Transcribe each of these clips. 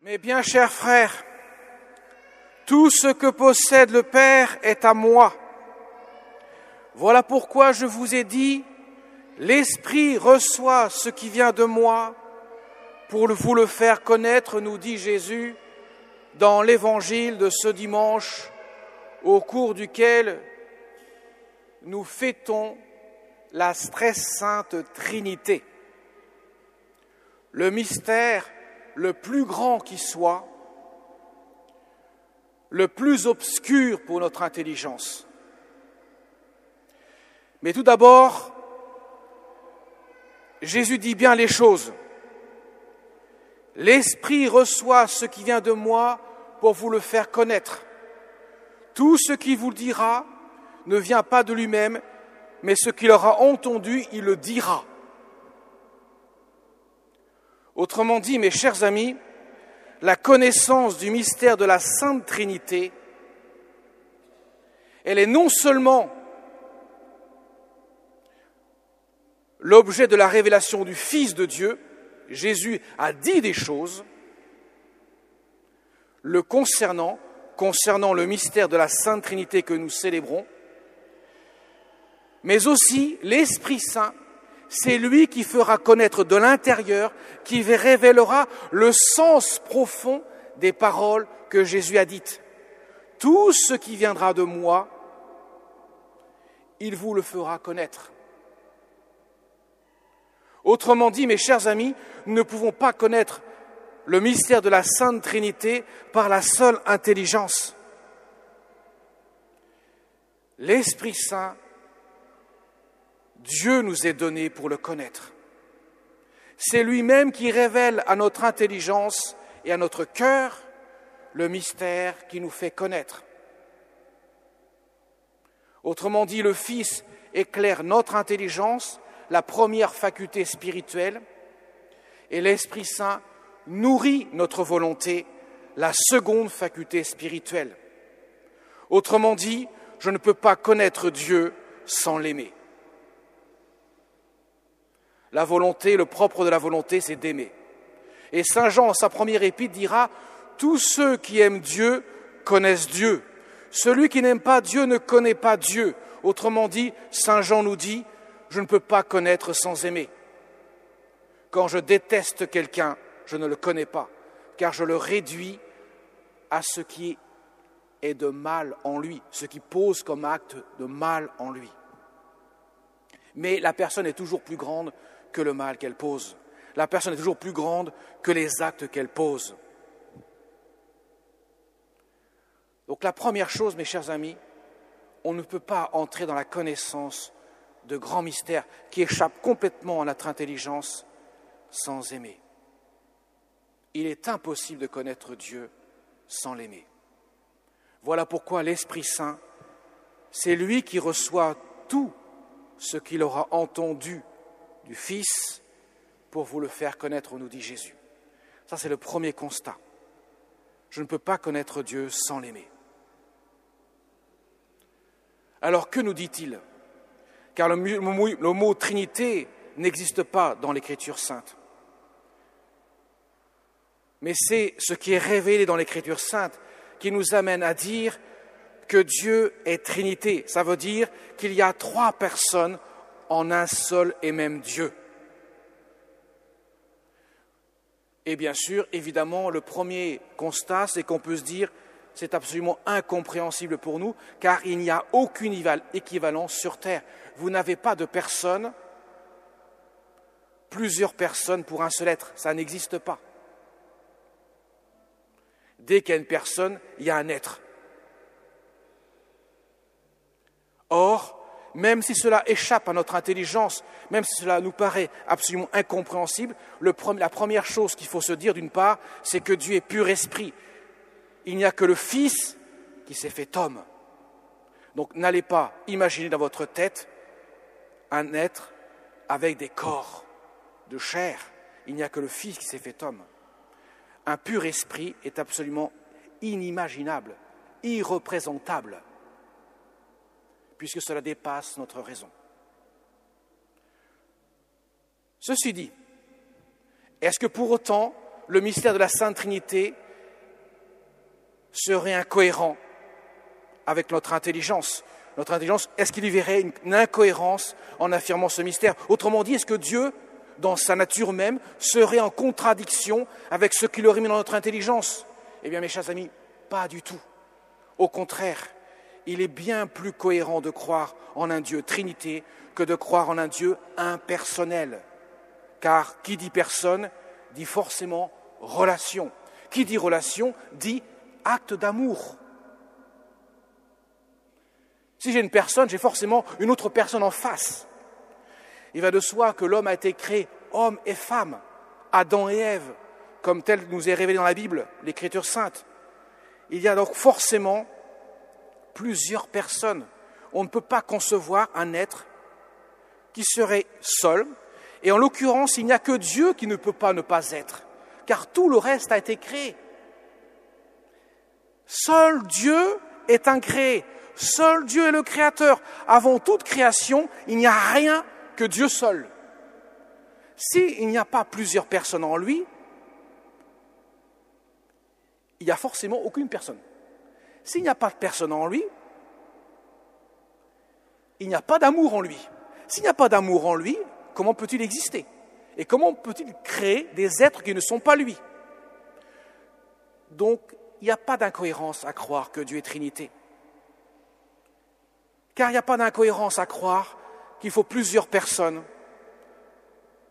Mes bien chers frères, tout ce que possède le Père est à moi. Voilà pourquoi je vous ai dit, l'Esprit reçoit ce qui vient de moi pour vous le faire connaître, nous dit Jésus, dans l'évangile de ce dimanche, au cours duquel nous fêtons la très sainte Trinité. Le mystère le plus grand qui soit, le plus obscur pour notre intelligence. Mais tout d'abord, Jésus dit bien les choses. L'Esprit reçoit ce qui vient de moi pour vous le faire connaître. Tout ce qu'il vous dira ne vient pas de lui-même, mais ce qu'il aura entendu, il le dira. Autrement dit, mes chers amis, la connaissance du mystère de la Sainte Trinité, elle est non seulement l'objet de la révélation du Fils de Dieu, Jésus a dit des choses le concernant le mystère de la Sainte Trinité que nous célébrons, mais aussi l'Esprit Saint, c'est lui qui fera connaître de l'intérieur, qui révélera le sens profond des paroles que Jésus a dites. Tout ce qui viendra de moi, il vous le fera connaître. Autrement dit, mes chers amis, nous ne pouvons pas connaître le mystère de la Sainte Trinité par la seule intelligence. L'Esprit Saint, Dieu nous est donné pour le connaître. C'est lui-même qui révèle à notre intelligence et à notre cœur le mystère qui nous fait connaître. Autrement dit, le Fils éclaire notre intelligence, la première faculté spirituelle, et l'Esprit Saint nourrit notre volonté, la seconde faculté spirituelle. Autrement dit, je ne peux pas connaître Dieu sans l'aimer. La volonté, le propre de la volonté, c'est d'aimer. Et Saint Jean, dans sa première épître, dira « Tous ceux qui aiment Dieu connaissent Dieu. Celui qui n'aime pas Dieu ne connaît pas Dieu. » Autrement dit, Saint Jean nous dit « Je ne peux pas connaître sans aimer. Quand je déteste quelqu'un, je ne le connais pas, car je le réduis à ce qui est de mal en lui, ce qui pose comme acte de mal en lui. » Mais la personne est toujours plus grande que le mal qu'elle pose. La personne est toujours plus grande que les actes qu'elle pose. Donc la première chose, mes chers amis, on ne peut pas entrer dans la connaissance de grands mystères qui échappent complètement à notre intelligence sans aimer. Il est impossible de connaître Dieu sans l'aimer. Voilà pourquoi l'Esprit Saint, c'est lui qui reçoit tout ce qu'il aura entendu du Fils pour vous le faire connaître, nous dit Jésus. Ça, c'est le premier constat. Je ne peux pas connaître Dieu sans l'aimer. Alors, que nous dit-il ? Car le mot Trinité n'existe pas dans l'Écriture sainte. Mais c'est ce qui est révélé dans l'Écriture sainte qui nous amène à dire que Dieu est Trinité. Ça veut dire qu'il y a 3 personnes en un seul et même Dieu. Et bien sûr, évidemment, le premier constat, c'est qu'on peut se dire c'est absolument incompréhensible pour nous, car il n'y a aucune équivalence sur Terre. Vous n'avez pas de personne, plusieurs personnes pour un seul être, ça n'existe pas. Dès qu'il y a une personne, il y a un être. Or, même si cela échappe à notre intelligence, même si cela nous paraît absolument incompréhensible, la première chose qu'il faut se dire d'une part, c'est que Dieu est pur esprit. Il n'y a que le Fils qui s'est fait homme. Donc n'allez pas imaginer dans votre tête un être avec des corps de chair. Il n'y a que le Fils qui s'est fait homme. Un pur esprit est absolument inimaginable, irreprésentable, puisque cela dépasse notre raison. Ceci dit, est-ce que pour autant le mystère de la Sainte Trinité serait incohérent avec notre intelligence. Notre intelligence, est-ce qu'il y verrait une incohérence en affirmant ce mystère? Autrement dit, est-ce que Dieu, dans sa nature même, serait en contradiction avec ce qu'il aurait mis dans notre intelligence? Eh bien, mes chers amis, pas du tout. Au contraire, il est bien plus cohérent de croire en un Dieu Trinité que de croire en un Dieu impersonnel. Car qui dit personne, dit forcément relation. Qui dit relation, dit acte d'amour. Si j'ai une personne, j'ai forcément une autre personne en face. Il va de soi que l'homme a été créé homme et femme, Adam et Ève, comme tel nous est révélé dans la Bible, l'Écriture sainte. Il y a donc forcément plusieurs personnes. On ne peut pas concevoir un être qui serait seul. Et en l'occurrence, il n'y a que Dieu qui ne peut pas ne pas être, car tout le reste a été créé. Seul Dieu est incréé. Seul Dieu est le Créateur. Avant toute création, il n'y a rien que Dieu seul. S'il n'y a pas plusieurs personnes en lui, il n'y a forcément aucune personne. S'il n'y a pas de personne en lui, il n'y a pas d'amour en lui. S'il n'y a pas d'amour en lui, comment peut-il exister? Et comment peut-il créer des êtres qui ne sont pas lui? Donc, il n'y a pas d'incohérence à croire que Dieu est Trinité. Car il n'y a pas d'incohérence à croire qu'il faut plusieurs personnes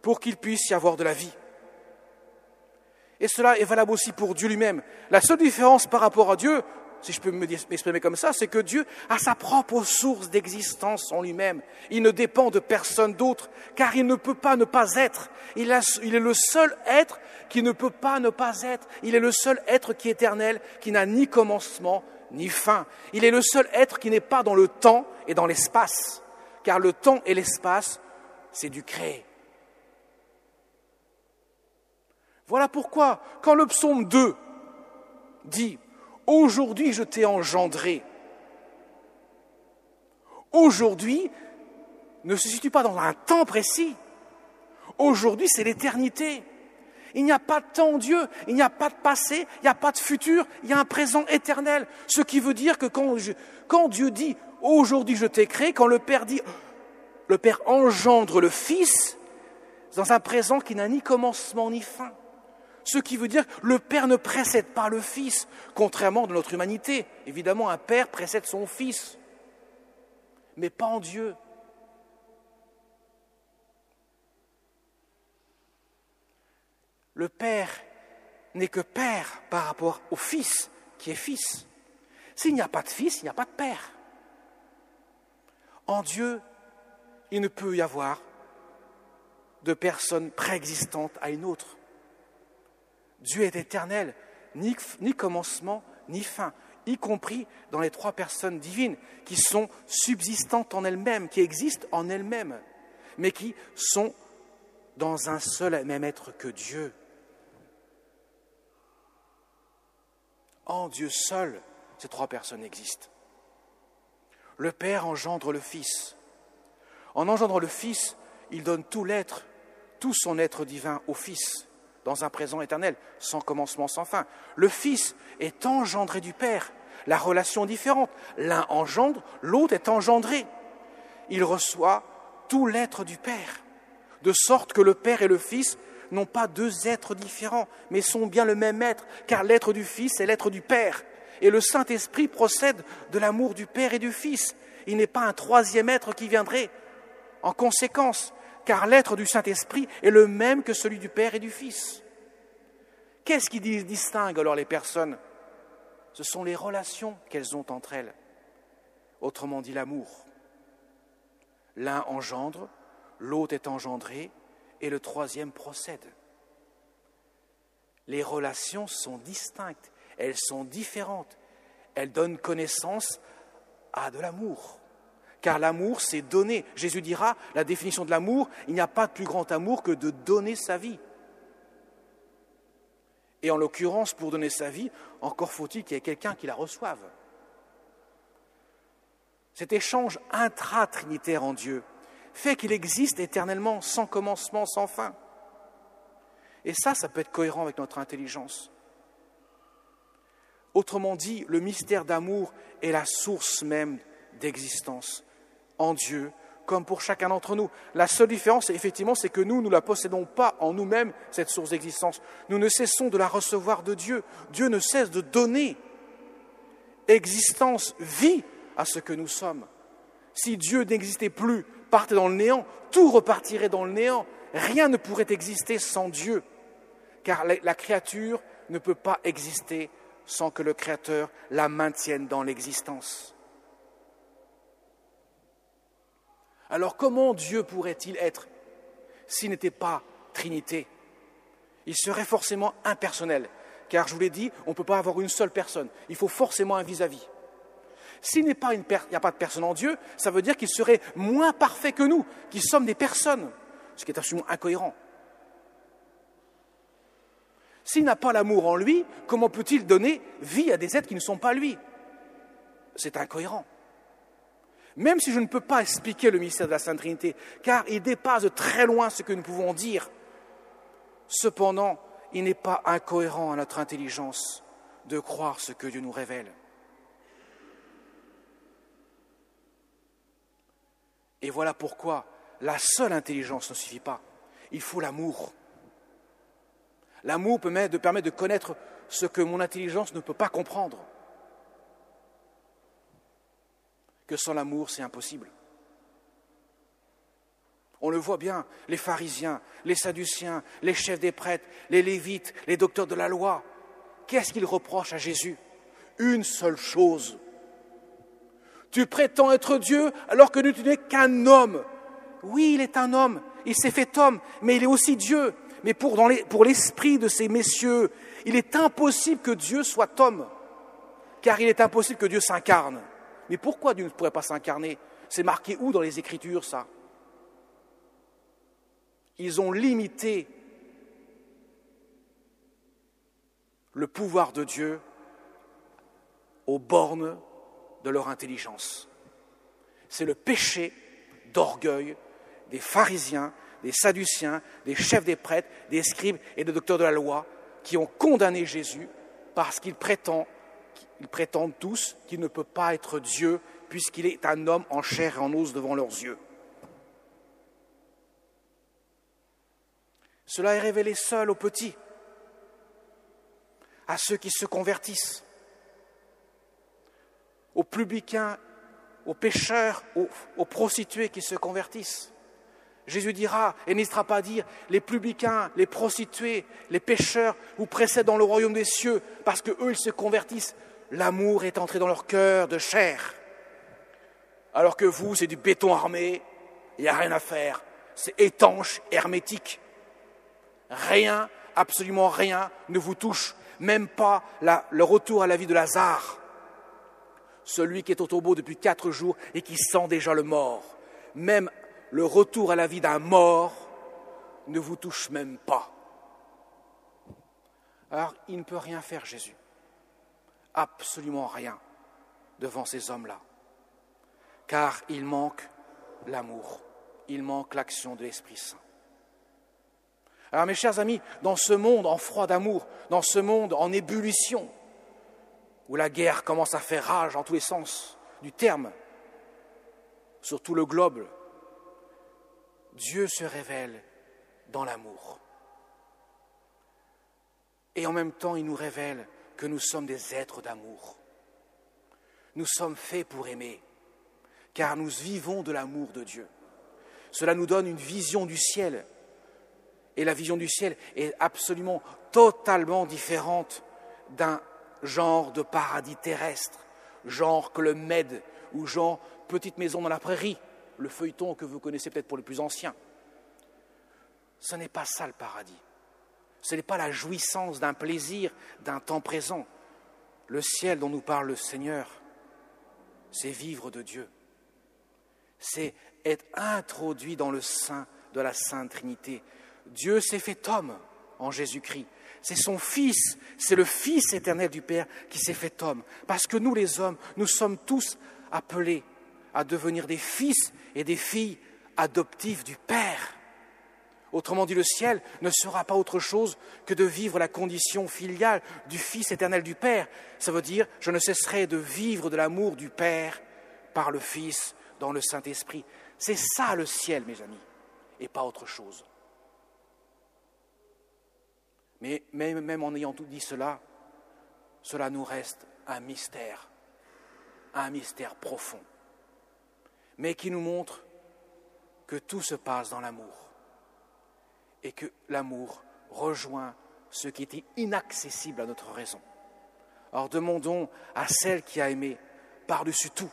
pour qu'il puisse y avoir de la vie. Et cela est valable aussi pour Dieu lui-même. La seule différence par rapport à Dieu, si je peux m'exprimer comme ça, c'est que Dieu a sa propre source d'existence en lui-même. Il ne dépend de personne d'autre, car il ne peut pas ne pas être. Il est le seul être qui ne peut pas ne pas être. Il est le seul être qui est éternel, qui n'a ni commencement ni fin. Il est le seul être qui n'est pas dans le temps et dans l'espace, car le temps et l'espace, c'est du créé. Voilà pourquoi, quand le psaume 2 dit « Aujourd'hui je t'ai engendré », aujourd'hui ne se situe pas dans un temps précis. Aujourd'hui, c'est l'éternité. Il n'y a pas de temps en Dieu, il n'y a pas de passé, il n'y a pas de futur, il y a un présent éternel. Ce qui veut dire que quand Dieu dit « Aujourd'hui je t'ai créé », quand le Père dit « Le Père engendre le Fils », dans un présent qui n'a ni commencement ni fin. Ce qui veut dire que le Père ne précède pas le Fils, contrairement de notre humanité. Évidemment, un Père précède son Fils, mais pas en Dieu. Le Père n'est que Père par rapport au Fils, qui est Fils. S'il n'y a pas de Fils, il n'y a pas de Père. En Dieu, il ne peut y avoir de personne préexistante à une autre. Dieu est éternel, ni commencement, ni fin, y compris dans les trois personnes divines qui sont subsistantes en elles-mêmes, qui existent en elles-mêmes, mais qui sont dans un seul et même être que Dieu. En Dieu seul, ces trois personnes existent. Le Père engendre le Fils. En engendrant le Fils, il donne tout l'être, tout son être divin au Fils, dans un présent éternel, sans commencement, sans fin. Le Fils est engendré du Père. La relation est différente. L'un engendre, l'autre est engendré. Il reçoit tout l'être du Père, de sorte que le Père et le Fils n'ont pas deux êtres différents, mais sont bien le même être, car l'être du Fils est l'être du Père. Et le Saint-Esprit procède de l'amour du Père et du Fils. Il n'est pas un troisième être qui viendrait en conséquence, car l'être du Saint-Esprit est le même que celui du Père et du Fils. Qu'est-ce qui distingue alors les personnes? Ce sont les relations qu'elles ont entre elles. Autrement dit, l'amour. L'un engendre, l'autre est engendré, et le troisième procède. Les relations sont distinctes, elles sont différentes. Elles donnent connaissance à de l'amour. Car l'amour, c'est donner. Jésus dira, la définition de l'amour, il n'y a pas de plus grand amour que de donner sa vie. Et en l'occurrence, pour donner sa vie, encore faut-il qu'il y ait quelqu'un qui la reçoive. Cet échange intra-trinitaire en Dieu fait qu'il existe éternellement, sans commencement, sans fin. Et ça peut être cohérent avec notre intelligence. Autrement dit, le mystère d'amour est la source même d'existence en Dieu, comme pour chacun d'entre nous. La seule différence, effectivement, c'est que nous ne la possédons pas en nous-mêmes, cette source d'existence. Nous ne cessons de la recevoir de Dieu. Dieu ne cesse de donner existence, vie à ce que nous sommes. Si Dieu n'existait plus, partait dans le néant, tout repartirait dans le néant. Rien ne pourrait exister sans Dieu, car la créature ne peut pas exister sans que le Créateur la maintienne dans l'existence. Alors comment Dieu pourrait-il être s'il n'était pas Trinité? Il serait forcément impersonnel, car je vous l'ai dit, on ne peut pas avoir une seule personne, il faut forcément un vis-à-vis. S'il n'y a pas de personne en Dieu, ça veut dire qu'il serait moins parfait que nous, qui sommes des personnes, ce qui est absolument incohérent. S'il n'a pas l'amour en lui, comment peut-il donner vie à des êtres qui ne sont pas lui? C'est incohérent. Même si je ne peux pas expliquer le mystère de la Sainte Trinité, car il dépasse de très loin ce que nous pouvons dire, cependant, il n'est pas incohérent à notre intelligence de croire ce que Dieu nous révèle. Et voilà pourquoi la seule intelligence ne suffit pas. Il faut l'amour. L'amour permet de connaître ce que mon intelligence ne peut pas comprendre. Que sans l'amour, c'est impossible. On le voit bien, les pharisiens, les sadduciens, les chefs des prêtres, les lévites, les docteurs de la loi. Qu'est-ce qu'ils reprochent à Jésus? Une seule chose. Tu prétends être Dieu alors que tu n'es qu'un homme. Oui, il est un homme, il s'est fait homme, mais il est aussi Dieu. Mais pour l'esprit de ces messieurs, il est impossible que Dieu soit homme, car il est impossible que Dieu s'incarne. Mais pourquoi Dieu ne pourrait pas s'incarner? C'est marqué où dans les Écritures, ça? Ils ont limité le pouvoir de Dieu aux bornes de leur intelligence. C'est le péché d'orgueil des pharisiens, des sadduciens, des chefs des prêtres, des scribes et des docteurs de la loi qui ont condamné Jésus parce qu'ils prétendent tous qu'il ne peut pas être Dieu puisqu'il est un homme en chair et en os devant leurs yeux. Cela est révélé seul aux petits, à ceux qui se convertissent, aux publicains, aux pécheurs, aux prostituées qui se convertissent. Jésus dira, et n'hésitera pas à dire, les publicains, les prostituées, les pécheurs vous précèdent dans le royaume des cieux parce qu'eux, ils se convertissent. L'amour est entré dans leur cœur de chair. Alors que vous, c'est du béton armé, il n'y a rien à faire. C'est étanche, hermétique. Rien, absolument rien ne vous touche, même pas le retour à la vie de Lazare. Celui qui est au tombeau depuis 4 jours et qui sent déjà le mort. Même le retour à la vie d'un mort ne vous touche même pas. Alors, il ne peut rien faire, Jésus. Absolument rien devant ces hommes-là. Car il manque l'amour. Il manque l'action de l'Esprit Saint. Alors, mes chers amis, dans ce monde en froid d'amour, dans ce monde en ébullition, où la guerre commence à faire rage en tous les sens du terme, sur tout le globe, Dieu se révèle dans l'amour. Et en même temps, il nous révèle que nous sommes des êtres d'amour. Nous sommes faits pour aimer, car nous vivons de l'amour de Dieu. Cela nous donne une vision du ciel. Et la vision du ciel est absolument, totalement différente d'un genre de paradis terrestre, genre que le Med ou genre petite maison dans la prairie, le feuilleton que vous connaissez peut-être pour les plus anciens. Ce n'est pas ça le paradis. Ce n'est pas la jouissance d'un plaisir, d'un temps présent. Le ciel dont nous parle le Seigneur, c'est vivre de Dieu. C'est être introduit dans le sein de la Sainte Trinité. Dieu s'est fait homme en Jésus-Christ. C'est son Fils, c'est le Fils éternel du Père qui s'est fait homme. Parce que nous, les hommes, nous sommes tous appelés à devenir des fils et des filles adoptifs du Père. Autrement dit, le ciel ne sera pas autre chose que de vivre la condition filiale du Fils éternel du Père. Ça veut dire, je ne cesserai de vivre de l'amour du Père par le Fils dans le Saint-Esprit. C'est ça le ciel, mes amis, et pas autre chose. Mais même en ayant tout dit cela, cela nous reste un mystère profond, mais qui nous montre que tout se passe dans l'amour et que l'amour rejoint ce qui était inaccessible à notre raison. Alors demandons à celle qui a aimé par-dessus tout,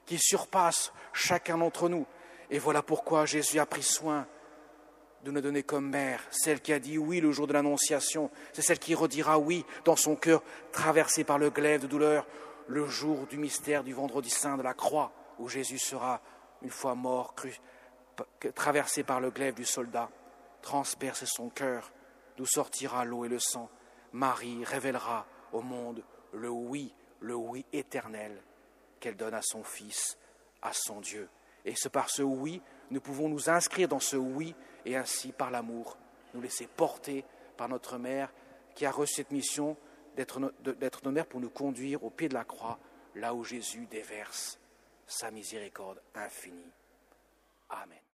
qui surpasse chacun d'entre nous. Et voilà pourquoi Jésus a pris soin de nous donner comme mère, celle qui a dit oui le jour de l'Annonciation, c'est celle qui redira oui dans son cœur traversé par le glaive de douleur, le jour du mystère du vendredi saint de la croix, où Jésus sera, une fois mort, traversé par le glaive du soldat, transpercer son cœur, d'où sortira l'eau et le sang. Marie révélera au monde le oui éternel qu'elle donne à son Fils, à son Dieu. Et par ce oui, nous pouvons nous inscrire dans ce oui et ainsi, par l'amour, nous laisser porter par notre mère qui a reçu cette mission d'être notre mère pour nous conduire au pied de la croix, là où Jésus déverse sa miséricorde infinie. Amen.